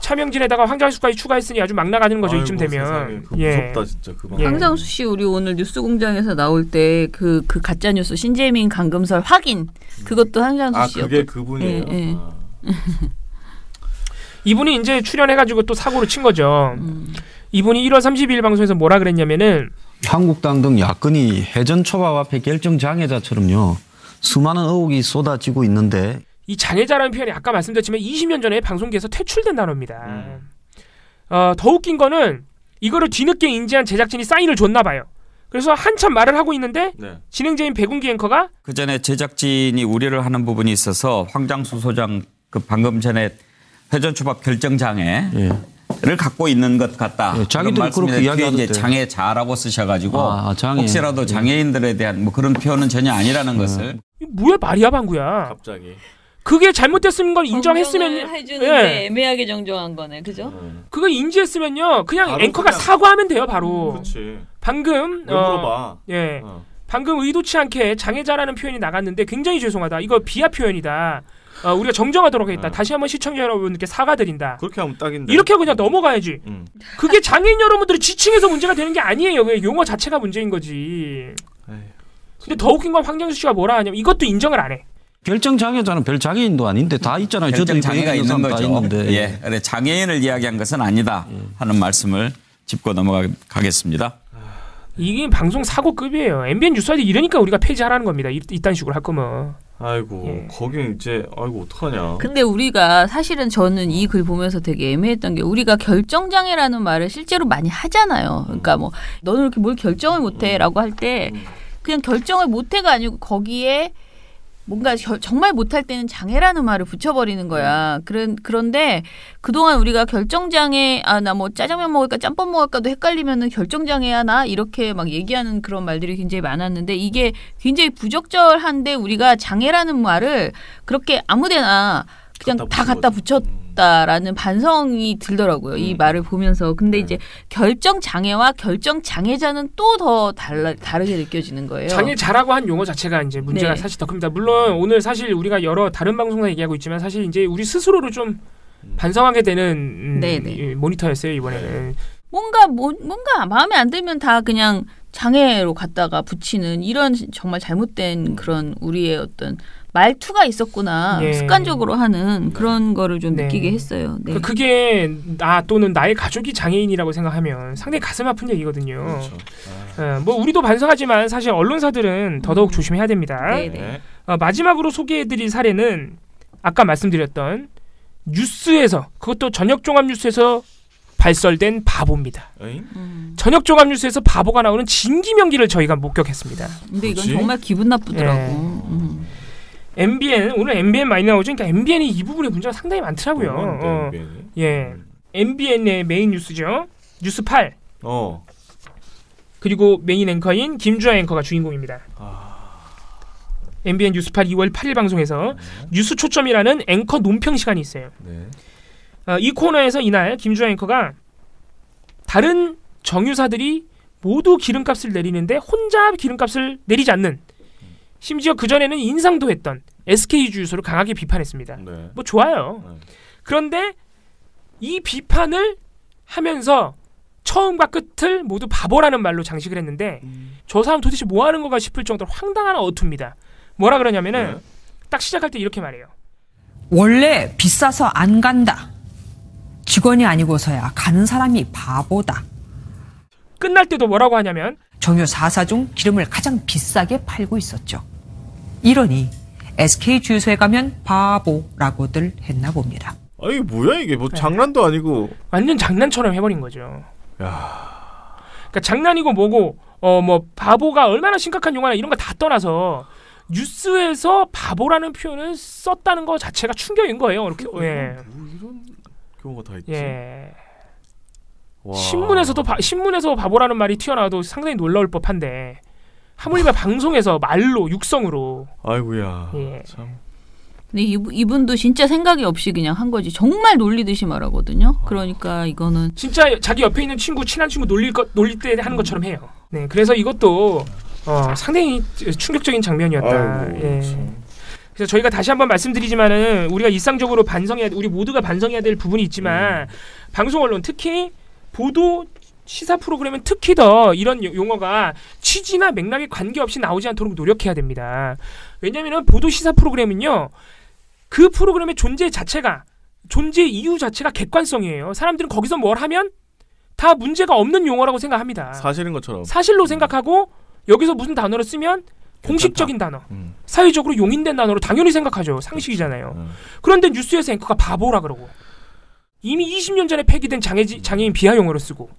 차명진에다가 황장수까지 추가했으니 아주 막 나가는 거죠. 이쯤 되면. 무섭다 진짜 그 방송. 황장수 씨 우리 오늘 뉴스공장에서 나올 때 그 가짜 뉴스 신재민 강금설 확인 그것도 황장수 씨였고. 그게 그분이에요. 이분이 이제 출연해가지고 또 사고를 친 거죠. 이분이 1월 30일 방송에서 뭐라 그랬냐면은 한국당 등 야권이 해전 초밥 앞에 결정 장애자처럼요 수많은 의혹이 쏟아지고 있는데 이 장애자라는 표현이 아까 말씀드렸지만 20년 전에 방송계에서 퇴출된 단어입니다. 더 웃긴 거는 이거를 뒤늦게 인지한 제작진이 사인을 줬나 봐요. 그래서 한참 말을 하고 있는데 진행자인 백운기 앵커가 그 전에 제작진이 우려를 하는 부분이 있어서 황장수 소장 그 방금 전에 회전초밥 결정 장애를 갖고 있는 것 같다. 자기들이 그렇게 이야기하던데. 이제 장애자라고 쓰셔가지고 혹시라도 장애인들에 대한 뭐 그런 표현은 전혀 아니라는 것을. 뭐야 말이야 방구야. 갑자기. 그게 잘못됐으면 건 인정했으면 해주는데 애매하게 정정한 거네, 그죠? 그거 인지했으면요, 그냥 앵커가 사과하면 돼요, 바로. 그렇지. 방금 물어봐. 방금 의도치 않게 장애자라는 표현이 나갔는데 굉장히 죄송하다. 이거 비하 표현이다. 우리가 정정하도록 하겠다. 다시 한번 시청자 여러분들께 사과드린다. 그렇게 하면 딱인데. 이렇게 하고 그냥 넘어가야지. 그게 장애인 여러분들이 지칭해서 문제가 되는 게 아니에요. 그냥 용어 자체가 문제인 거지. 근데 더 웃긴 건 황장수 씨가 뭐라 하냐면 이것도 인정을 안 해. 결정 장애자는 별 장애인도 아닌데 다 있잖아요. 결정 장애가 있는 거죠. 있는데. 예, 그래 장애인을 이야기한 것은 아니다 하는 말씀을 짚고 넘어가겠습니다. 이게 방송 사고급이에요. MBN 뉴스와이드 이러니까 우리가 폐지하라는 겁니다. 이딴 식으로 할 거면. 아이고 거긴 이제 어떡하냐. 근데 우리가 사실은 저는 이 글 보면서 되게 애매했던 게 우리가 결정장애라는 말을 실제로 많이 하잖아요. 그러니까 뭐 너는 이렇게 뭘 결정을 못해라고 할 때 그냥 결정을 못해가 아니고 거기에 뭔가 정말 못할 때는 장애라는 말을 붙여버리는 거야. 그런데 그동안 우리가 결정장애, 나 뭐 짜장면 먹을까 짬뽕 먹을까도 헷갈리면은 결정장애야 나 이렇게 막 얘기하는 그런 말들이 굉장히 많았는데 이게 굉장히 부적절한데 우리가 장애라는 말을 그렇게 아무데나 그냥 다 갖다 붙였다라는 반성이 들더라고요. 이 말을 보면서. 근데 이제 결정 장애와 결정 장애자는 또 더 다르게 느껴지는 거예요. 장애자라고 한 용어 자체가 이제 문제가 사실 더 큽니다. 물론 오늘 사실 우리가 여러 다른 방송에서 얘기하고 있지만 사실 이제 우리 스스로를 좀 반성하게 되는 모니터였어요 이번에는. 뭔가 마음에 안 들면 다 그냥 장애로 갖다가 붙이는 이런 정말 잘못된 그런 우리의 어떤 말투가 있었구나. 습관적으로 하는 그런 거를 좀 느끼게 했어요. 네. 그게 나 또는 나의 가족이 장애인이라고 생각하면 상당히 가슴 아픈 얘기거든요. 그렇죠. 뭐 우리도 반성하지만 사실 언론사들은 더더욱 조심해야 됩니다. 마지막으로 소개해드릴 사례는 아까 말씀드렸던 뉴스에서 그것도 저녁종합뉴스에서 발설된 바보입니다. 저녁종합뉴스에서 바보가 나오는 진기명기를 저희가 목격했습니다. 근데 이건 정말 기분 나쁘더라고. MBN 오늘 MBN 많이 나오죠. 그러니까 MBN이 이 부분에 문제가 상당히 많더라고요. MBN의 메인 뉴스죠. 뉴스 8. 그리고 메인 앵커인 김주아 앵커가 주인공입니다. MBN 뉴스 8 2월 8일 방송에서 뉴스 초점이라는 앵커 논평 시간이 있어요. 이 코너에서 이날 김주아 앵커가 다른 정유사들이 모두 기름값을 내리는데 혼자 기름값을 내리지 않는, 심지어 그전에는 인상도 했던 SK 주유소를 강하게 비판했습니다. 뭐 좋아요. 그런데 이 비판을 하면서 처음과 끝을 모두 바보라는 말로 장식을 했는데 저 사람 도대체 뭐 하는 건가 싶을 정도로 황당한 어투입니다. 뭐라 그러냐면은 딱 시작할 때 이렇게 말해요. 원래 비싸서 안 간다. 직원이 아니고서야 가는 사람이 바보다. 끝날 때도 뭐라고 하냐면 정유 4사 중 기름을 가장 비싸게 팔고 있었죠. 이러니 SK 주유소에 가면 바보라고들 했나 봅니다. 아니 뭐야 이게 뭐 장난도 아니고 완전 장난처럼 해버린 거죠. 야. 그러니까 장난이고 뭐고 뭐 바보가 얼마나 심각한 용어나 이런 거 다 떠나서 뉴스에서 바보라는 표현을 썼다는 거 자체가 충격인 거예요. 이렇게 뭐 이런 경우가 다 있지. 예. 와. 신문에서 바보라는 말이 튀어나와도 상당히 놀라울 법한데 하물며 방송에서 말로 육성으로. 아이고야. 예. 참. 근데 이분도 진짜 생각이 없이 그냥 한 거지. 정말 놀리듯이 말하거든요. 그러니까 이거는 진짜 자기 옆에 있는 친한 친구 놀릴 때 하는 것처럼 해요. 네, 그래서 이것도 상당히 충격적인 장면이었다. 아이고, 예. 그래서 저희가 다시 한번 말씀드리지만은 우리가 일상적으로 우리 모두가 반성해야 될 부분이 있지만 방송 언론 특히 보도 시사 프로그램은 특히 더 이런 용어가 취지나 맥락에 관계없이 나오지 않도록 노력해야 됩니다. 왜냐하면 보도 시사 프로그램은요. 그 프로그램의 존재 이유 자체가 객관성이에요. 사람들은 거기서 뭘 하면 다 문제가 없는 용어라고 생각합니다. 사실인 것처럼. 사실로 생각하고 여기서 무슨 단어를 쓰면 공식적인 단어, 사회적으로 용인된 단어로 당연히 생각하죠. 상식이잖아요. 그런데 뉴스에서 앵커가 바보라 그러고 이미 20년 전에 폐기된 장애인 비하 용어로 쓰고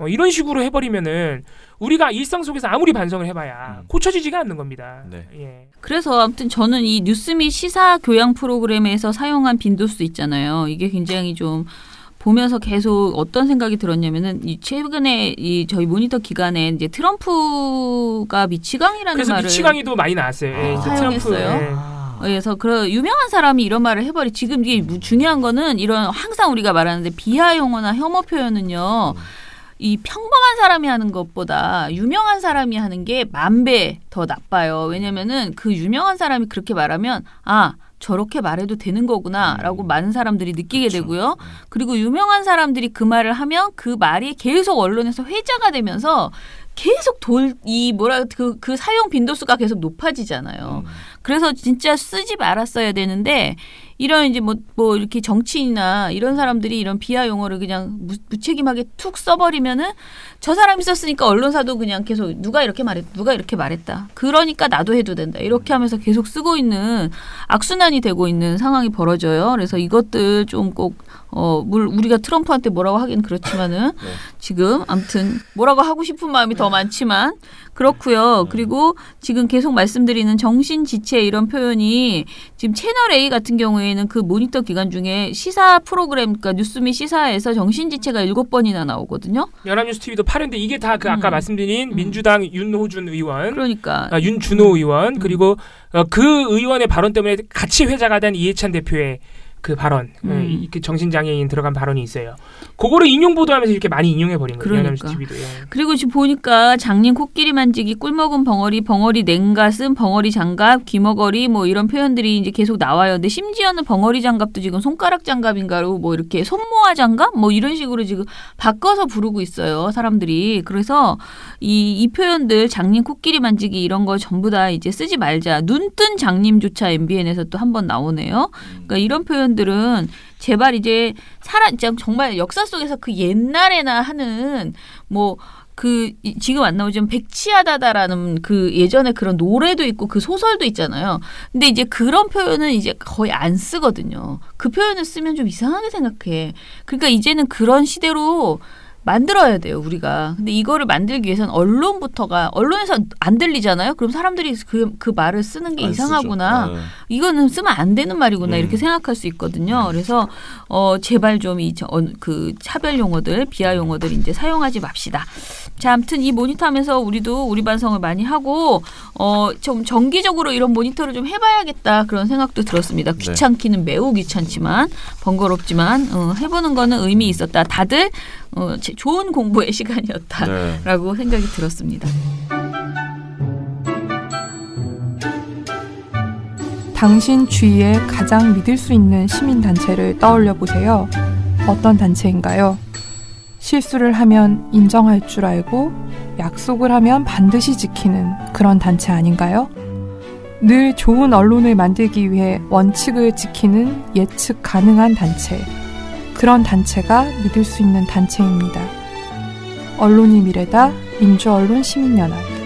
이런 식으로 해버리면은 우리가 일상 속에서 아무리 반성을 해봐야 고쳐지지가 않는 겁니다. 네. 예. 그래서 아무튼 저는 이 뉴스 및 시사 교양 프로그램에서 사용한 빈도수 있잖아요. 이게 굉장히 좀 보면서 계속 어떤 생각이 들었냐면은 최근에 저희 모니터 기간에 이제 트럼프가 미치광이라는 그래서 말을 미치광이도 많이 나왔어요. 예, 이제 사용했어요. 그래서 그 유명한 사람이 이런 말을 해버리. 지금 이게 중요한 거는 이런 항상 우리가 말하는데 비하 용어나 혐오 표현은요. 이 평범한 사람이 하는 것보다 유명한 사람이 하는 게 10,000배 더 나빠요. 왜냐면은 그 유명한 사람이 그렇게 말하면 저렇게 말해도 되는 거구나라고 많은 사람들이 느끼게 되고요. 그리고 유명한 사람들이 그 말을 하면 그 말이 계속 언론에서 회자가 되면서 계속 그 사용 빈도수가 계속 높아지잖아요. 그래서 진짜 쓰지 말았어야 되는데 이런 이제 뭐 이렇게 정치인이나 이런 사람들이 이런 비하 용어를 그냥 무책임하게 툭 써버리면은 저 사람이 썼으니까 언론사도 그냥 계속 누가 이렇게 말했다. 그러니까 나도 해도 된다. 이렇게 하면서 계속 쓰고 있는 악순환이 되고 있는 상황이 벌어져요. 그래서 이것들 좀 꼭 우리가 트럼프한테 뭐라고 하긴 그렇지만은 지금 아무튼 뭐라고 하고 싶은 마음이 더 많지만 그렇고요. 그리고 지금 계속 말씀드리는 정신지체 이런 표현이 지금 채널 A 같은 경우에는 그 모니터 기간 중에 시사 프로그램, 그러니까 뉴스 및 시사에서 정신지체가 7번이나 나오거든요. 연합뉴스 TV도 8회인데 이게 다 그 아까 말씀드린 민주당 윤호준 의원, 그러니까 윤준호 의원 그리고 그 의원의 발언 때문에 같이 회자가 된 이해찬 대표의 그 발언, 그 정신장애인 들어간 발언이 있어요. 그거를 인용 보도하면서 이렇게 많이 인용해버린 거예요. 그러니까. TV도. 예. 그리고 지금 보니까 장님 코끼리 만지기, 꿀먹은 벙어리, 벙어리 냉가슴, 벙어리 장갑, 귀머거리 뭐 이런 표현들이 이제 계속 나와요. 근데 심지어는 벙어리 장갑도 지금 손가락 장갑인가로 뭐 이렇게 손모아 장갑 뭐 이런 식으로 지금 바꿔서 부르고 있어요. 사람들이. 그래서 이 표현들 장님 코끼리 만지기 이런 거 전부 다 이제 쓰지 말자. 눈뜬 장님조차 MBN에서 또 한 번 나오네요. 그러니까 이런 표현들은 제발 이제 정말 역사 속에서 그 옛날에나 하는 지금 안 나오지만 백치하다다라는 그 예전에 그런 노래도 있고 그 소설도 있잖아요. 근데 이제 그런 표현은 이제 거의 안 쓰거든요. 그 표현을 쓰면 좀 이상하게 생각해. 그러니까 이제는 그런 시대로 만들어야 돼요, 우리가. 근데 이거를 만들기 위해서는 언론에서 안 들리잖아요. 그럼 사람들이 그 말을 쓰는 게 이상하구나. 이거는 쓰면 안 되는 말이구나. 이렇게 생각할 수 있거든요. 그래서 제발 좀 그 차별 용어들, 비하 용어들 이제 사용하지 맙시다. 자, 아무튼 이 모니터 하면서 우리도 우리 반성을 많이 하고 좀 정기적으로 이런 모니터를 좀 해봐야겠다. 그런 생각도 들었습니다. 귀찮기는 매우 귀찮지만 번거롭지만 해보는 거는 의미 있었다. 다들 좋은 공부의 시간이었다라고 생각이 들었습니다. 당신 주위에 가장 믿을 수 있는 시민단체를 떠올려 보세요. 어떤 단체인가요? 실수를 하면 인정할 줄 알고 약속을 하면 반드시 지키는 그런 단체 아닌가요? 늘 좋은 언론을 만들기 위해 원칙을 지키는 예측 가능한 단체. 그런 단체가 믿을 수 있는 단체입니다. 언론이 미래다. 민주언론 시민연합.